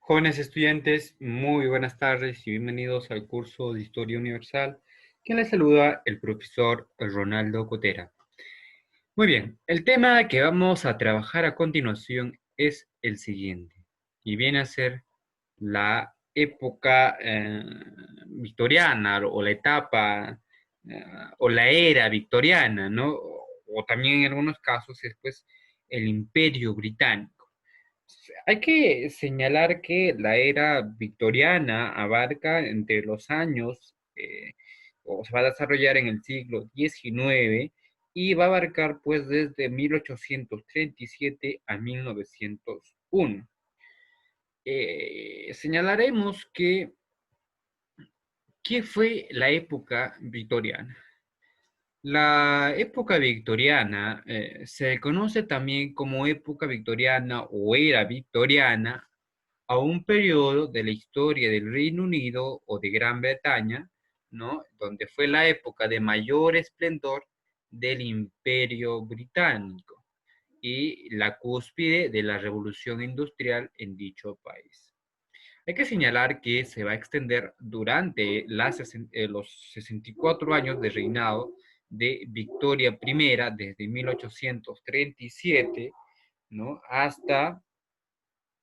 Jóvenes estudiantes, muy buenas tardes y bienvenidos al curso de Historia Universal. Quien les saluda el profesor Ronaldo Cotera. Muy bien, el tema que vamos a trabajar a continuación es el siguiente y viene a ser la época victoriana o la etapa o la era victoriana, ¿no? O también en algunos casos es pues el Imperio Británico. Hay que señalar que la era victoriana abarca entre los años, o se va a desarrollar en el siglo XIX y va a abarcar pues desde 1837 a 1901. Señalaremos que, ¿qué fue la época victoriana? La época victoriana se conoce también como época victoriana o era victoriana a un periodo de la historia del Reino Unido o de Gran Bretaña, ¿no? Donde fue la época de mayor esplendor del Imperio Británico y la cúspide de la revolución industrial en dicho país. Hay que señalar que se va a extender durante los 64 años de reinado de Victoria I, desde 1837, ¿no? hasta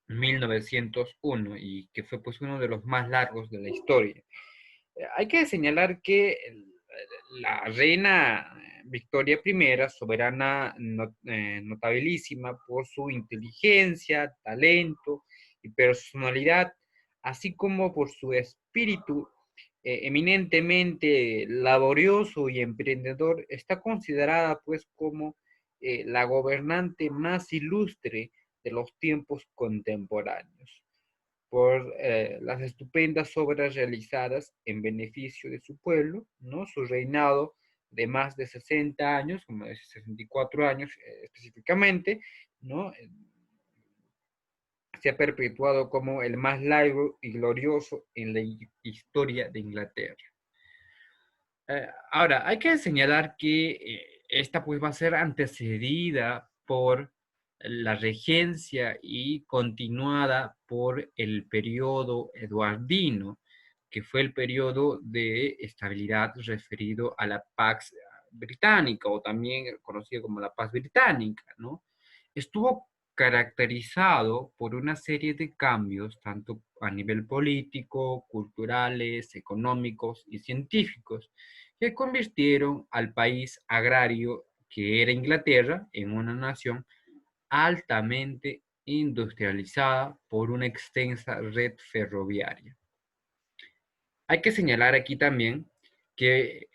1901 y que fue pues uno de los más largos de la historia. Hay que señalar que la reina Victoria I, soberana notabilísima por su inteligencia, talento y personalidad, así como por su espíritu eminentemente laborioso y emprendedor, está considerada pues como la gobernante más ilustre de los tiempos contemporáneos por las estupendas obras realizadas en beneficio de su pueblo, ¿no? Su reinado de más de 60 años, como de 64 años específicamente, ¿no? Se ha perpetuado como el más largo y glorioso en la historia de Inglaterra. Ahora, hay que señalar que esta pues va a ser antecedida por la regencia y continuada por el periodo eduardino, que fue el periodo de estabilidad referido a la Pax Británica o también conocido como la Paz Británica, ¿no? Estuvo caracterizado por una serie de cambios, tanto a nivel político, culturales, económicos y científicos, que convirtieron al país agrario que era Inglaterra en una nación altamente industrializada por una extensa red ferroviaria. Hay que señalar aquí también que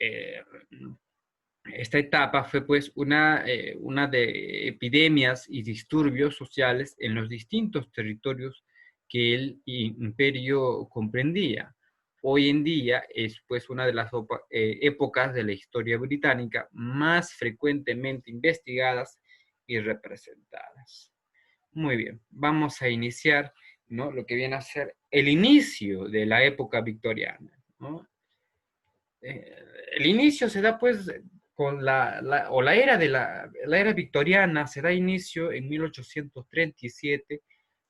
esta etapa fue pues una de epidemias y disturbios sociales en los distintos territorios que el imperio comprendía. Hoy en día es pues una de las épocas de la historia británica más frecuentemente investigadas y representadas. Muy bien, vamos a iniciar, ¿no? Lo que viene a ser el inicio de la época victoriana, ¿no? eh, el inicio se da pues con la era la era victoriana se da inicio en 1837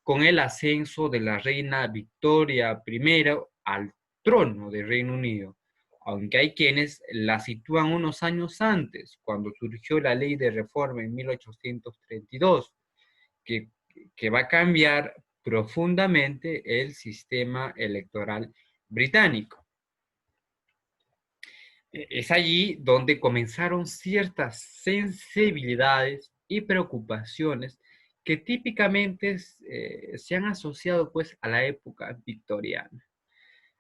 con el ascenso de la reina Victoria I al trono del Reino Unido, aunque hay quienes la sitúan unos años antes, cuando surgió la ley de reforma en 1832, que, que va a cambiar profundamente el sistema electoral británico. Es allí donde comenzaron ciertas sensibilidades y preocupaciones que típicamente se han asociado pues a la época victoriana.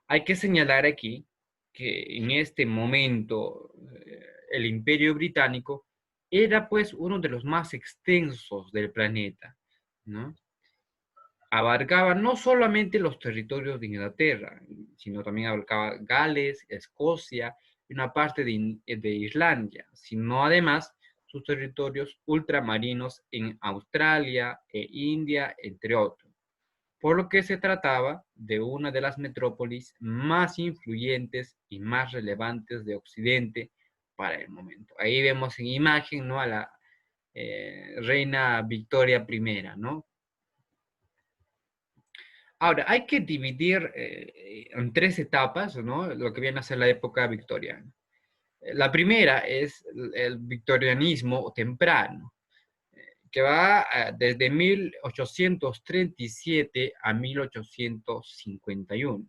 Hay que señalar aquí que en este momento el Imperio Británico era pues uno de los más extensos del planeta, ¿no? Abarcaba no solamente los territorios de Inglaterra, sino también abarcaba Gales, Escocia y una parte de Islandia, sino además sus territorios ultramarinos en Australia e India, entre otros. Por lo que se trataba de una de las metrópolis más influyentes y más relevantes de Occidente para el momento. Ahí vemos en imagen, ¿no? a la reina Victoria I, ¿no? Ahora, hay que dividir en tres etapas, ¿no? Lo que viene a ser la época victoriana. La primera es el victorianismo temprano, que va desde 1837 a 1851.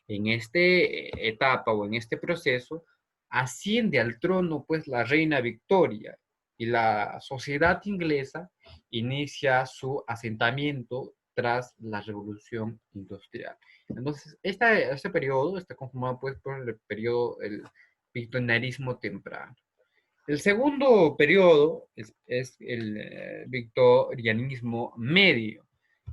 En esta etapa o en este proceso asciende al trono pues la reina Victoria y la sociedad inglesa inicia su asentamiento tras la revolución industrial. Entonces, este periodo está conformado pues por el periodo, el victorianismo temprano. El segundo periodo es el victorianismo medio,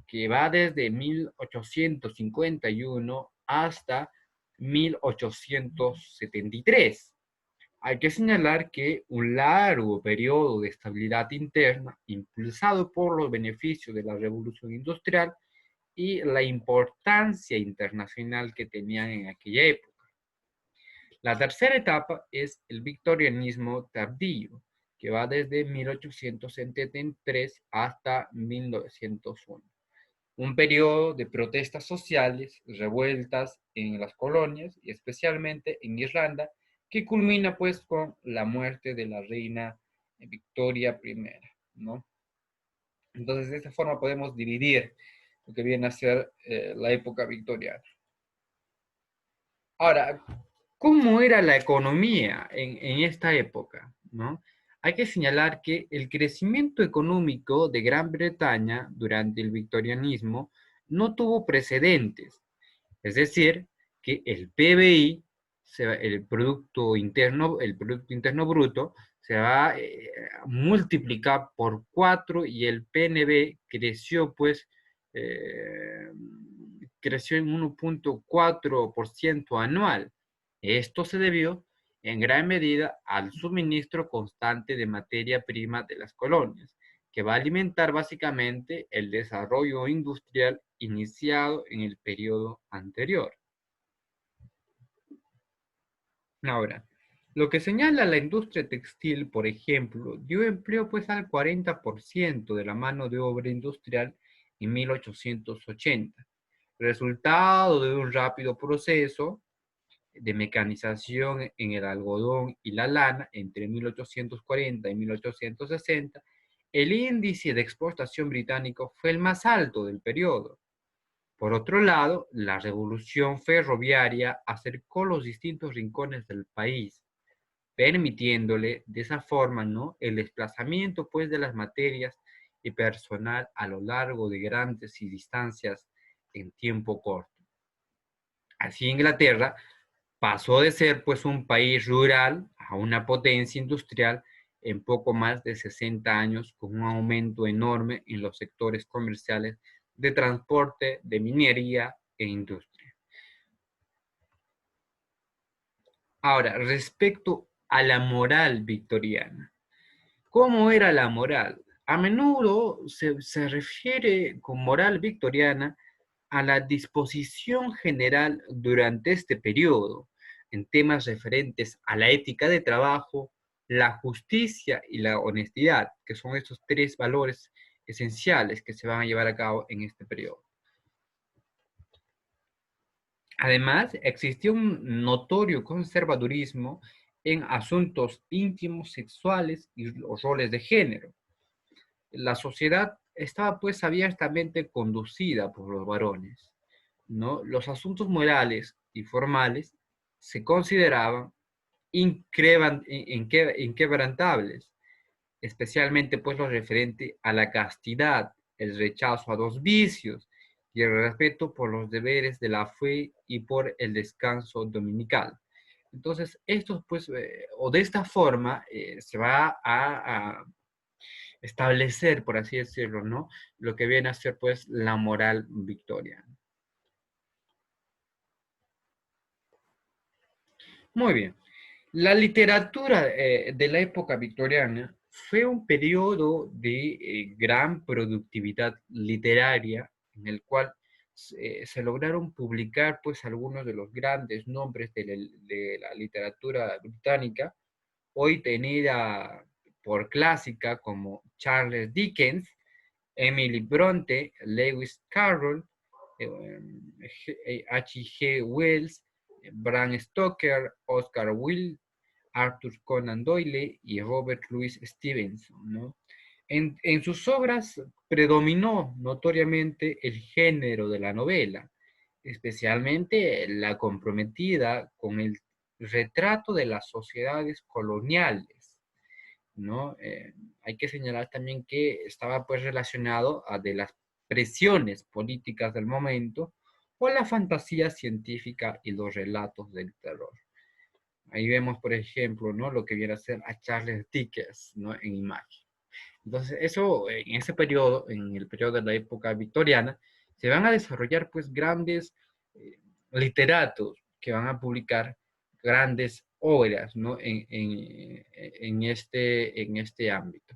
que va desde 1851 hasta 1873. Hay que señalar que un largo periodo de estabilidad interna, impulsado por los beneficios de la revolución industrial y la importancia internacional que tenían en aquella época. La tercera etapa es el victorianismo tardío, que va desde 1873 hasta 1901. Un periodo de protestas sociales, revueltas en las colonias y especialmente en Irlanda, que culmina pues con la muerte de la reina Victoria I, ¿no? Entonces, de esta forma podemos dividir lo que viene a ser la época victoriana. Ahora, ¿cómo era la economía en esta época? ¿No? Hay que señalar que el crecimiento económico de Gran Bretaña durante el victorianismo no tuvo precedentes. Es decir, que el PBI, el Producto Interno Bruto, se va a multiplicar por 4 y el PNB creció, pues, eh, creció en 1,4% anual. Esto se debió en gran medida al suministro constante de materia prima de las colonias, que va a alimentar básicamente el desarrollo industrial iniciado en el periodo anterior. Ahora, lo que señala la industria textil, por ejemplo, dio empleo pues al 40% de la mano de obra industrial en 1880, resultado de un rápido proceso de mecanización en el algodón y la lana entre 1840 y 1860. El índice de exportación británico fue el más alto del periodo. Por otro lado, la revolución ferroviaria acercó los distintos rincones del país, permitiéndole de esa forma, ¿no?, el desplazamiento pues de las materias y personal a lo largo de grandes distancias en tiempo corto. Así Inglaterra pasó de ser pues un país rural a una potencia industrial en poco más de 60 años, con un aumento enorme en los sectores comerciales de transporte, de minería e industria. Ahora, respecto a la moral victoriana, ¿cómo era la moral? A menudo se refiere con moral victoriana a la disposición general durante este periodo en temas referentes a la ética de trabajo, la justicia y la honestidad, que son estos tres valores esenciales que se van a llevar a cabo en este periodo. Además, existió un notorio conservadurismo en asuntos íntimos, sexuales y los roles de género. La sociedad estaba pues abiertamente conducida por los varones, ¿no? Los asuntos morales y formales se consideraban inquebrantables, especialmente pues lo referente a la castidad, el rechazo a los vicios y el respeto por los deberes de la fe y por el descanso dominical. Entonces, esto pues, o de esta forma, se va a establecer, por así decirlo, ¿no? Lo que viene a ser pues la moral victoriana. Muy bien. La literatura de la época victoriana fue un periodo de gran productividad literaria en el cual se lograron publicar pues algunos de los grandes nombres de la literatura británica, hoy tenida por clásica como Charles Dickens, Emily Bronte, Lewis Carroll, H.G. Wells, Bram Stoker, Oscar Wilde, Arthur Conan Doyle y Robert Louis Stevenson, ¿no? En sus obras predominó notoriamente el género de la novela, especialmente la comprometida con el retrato de las sociedades coloniales, ¿no? Hay que señalar también que estaba pues relacionado a de las presiones políticas del momento o la fantasía científica y los relatos del terror. Ahí vemos, por ejemplo, ¿no? Lo que viene a ser a Charles Dickens, ¿no? En imagen. Entonces, eso, en ese periodo, en el periodo de la época victoriana, se van a desarrollar pues grandes eh, literatos que van a publicar grandes obras, ¿no? En este ámbito.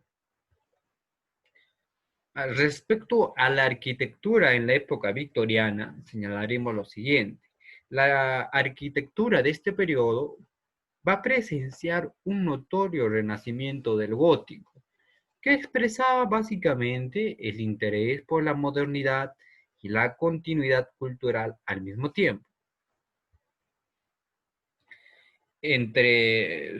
Respecto a la arquitectura en la época victoriana, señalaremos lo siguiente. La arquitectura de este periodo va a presenciar un notorio renacimiento del gótico, que expresaba básicamente el interés por la modernidad y la continuidad cultural al mismo tiempo. Entre,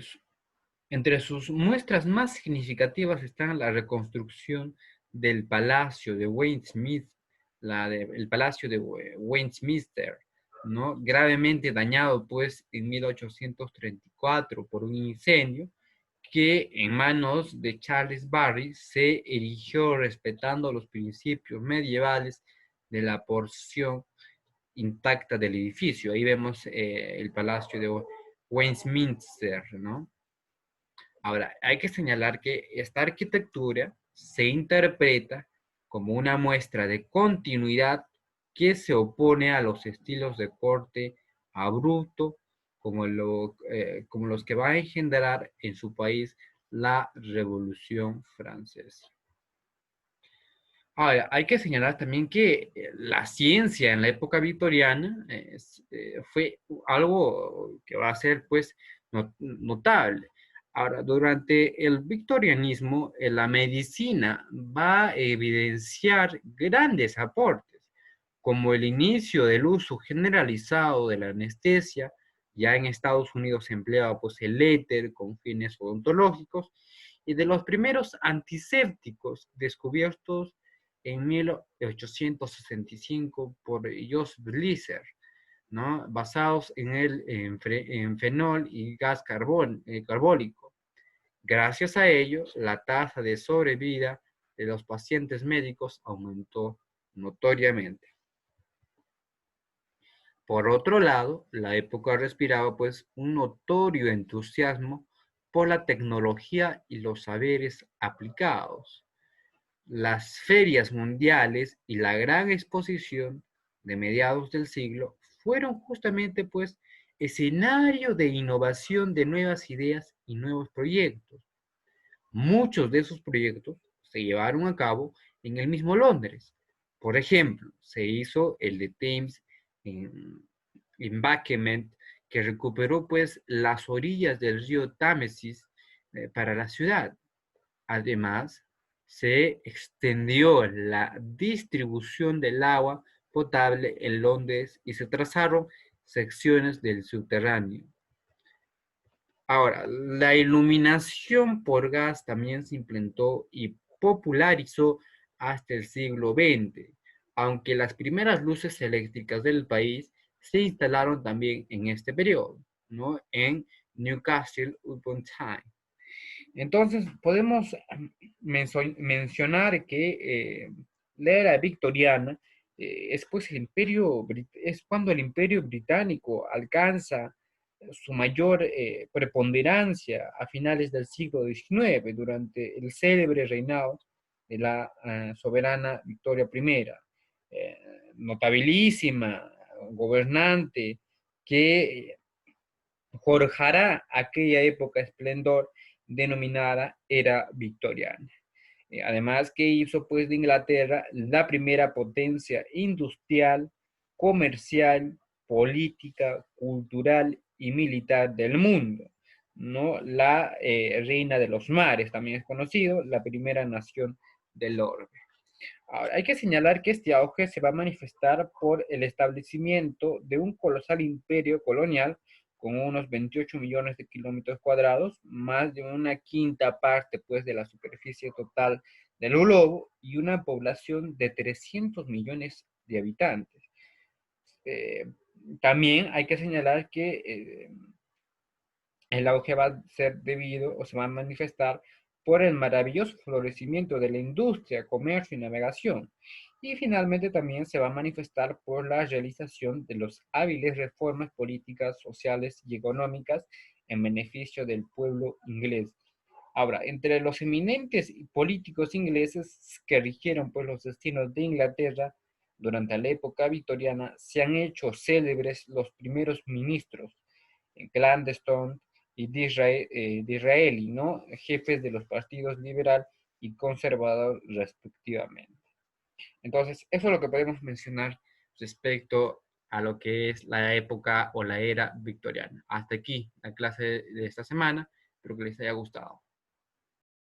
entre sus muestras más significativas están la reconstrucción del Palacio de Westminster, el Palacio de Westminster, ¿no? Gravemente dañado pues en 1834 por un incendio que en manos de Charles Barry se erigió respetando los principios medievales de la porción intacta del edificio. Ahí vemos el Palacio de Westminster, ¿no? Ahora, hay que señalar que esta arquitectura se interpreta como una muestra de continuidad que se opone a los estilos de corte abrupto como los que va a engendrar en su país la Revolución Francesa. Ahora, hay que señalar también que la ciencia en la época victoriana fue algo que va a ser pues notable. Ahora, durante el victorianismo, la medicina va a evidenciar grandes aportes, como el inicio del uso generalizado de la anestesia. Ya en Estados Unidos se empleaba pues el éter con fines odontológicos, y de los primeros antisépticos descubiertos en 1865 por Joseph Lister, ¿no? Basados en fenol y gas carbónico. Gracias a ello, la tasa de sobrevida de los pacientes médicos aumentó notoriamente. Por otro lado, la época respiraba pues un notorio entusiasmo por la tecnología y los saberes aplicados. Las ferias mundiales y la gran exposición de mediados del siglo fueron justamente pues escenario de innovación de nuevas ideas y nuevos proyectos. Muchos de esos proyectos se llevaron a cabo en el mismo Londres. Por ejemplo, se hizo el de Thames Embankment, que recuperó pues las orillas del río Támesis para la ciudad. Además, se extendió la distribución del agua potable en Londres y se trazaron secciones del subterráneo. Ahora, la iluminación por gas también se implementó y popularizó hasta el siglo XX, aunque las primeras luces eléctricas del país se instalaron también en este periodo, ¿no? En Newcastle upon Tyne. Entonces, podemos mencionar que la era victoriana es, pues, es cuando el imperio británico alcanza su mayor preponderancia a finales del siglo XIX, durante el célebre reinado de la soberana Victoria I, notabilísima, gobernante, que forjará aquella época esplendor denominada era victoriana. Además que hizo pues de Inglaterra la primera potencia industrial, comercial, política, cultural y militar del mundo, ¿no? La reina de los mares, también es conocido, la primera nación del orbe. Ahora, hay que señalar que este auge se va a manifestar por el establecimiento de un colosal imperio colonial con unos 28 millones de kilómetros cuadrados, más de una quinta parte pues, de la superficie total del globo y una población de 300 millones de habitantes. Eh, También hay que señalar que el auge va a ser debido o se va a manifestar por el maravilloso florecimiento de la industria, comercio y navegación. Y finalmente también se va a manifestar por la realización de los hábiles reformas políticas, sociales y económicas en beneficio del pueblo inglés. Ahora, entre los eminentes políticos ingleses que rigieron pues, los destinos de Inglaterra durante la época victoriana, se han hecho célebres los primeros ministros, Gladstone y Disraeli, ¿no? Jefes de los partidos liberal y conservador respectivamente. Entonces, eso es lo que podemos mencionar respecto a lo que es la época o la era victoriana. Hasta aquí la clase de esta semana. Espero que les haya gustado.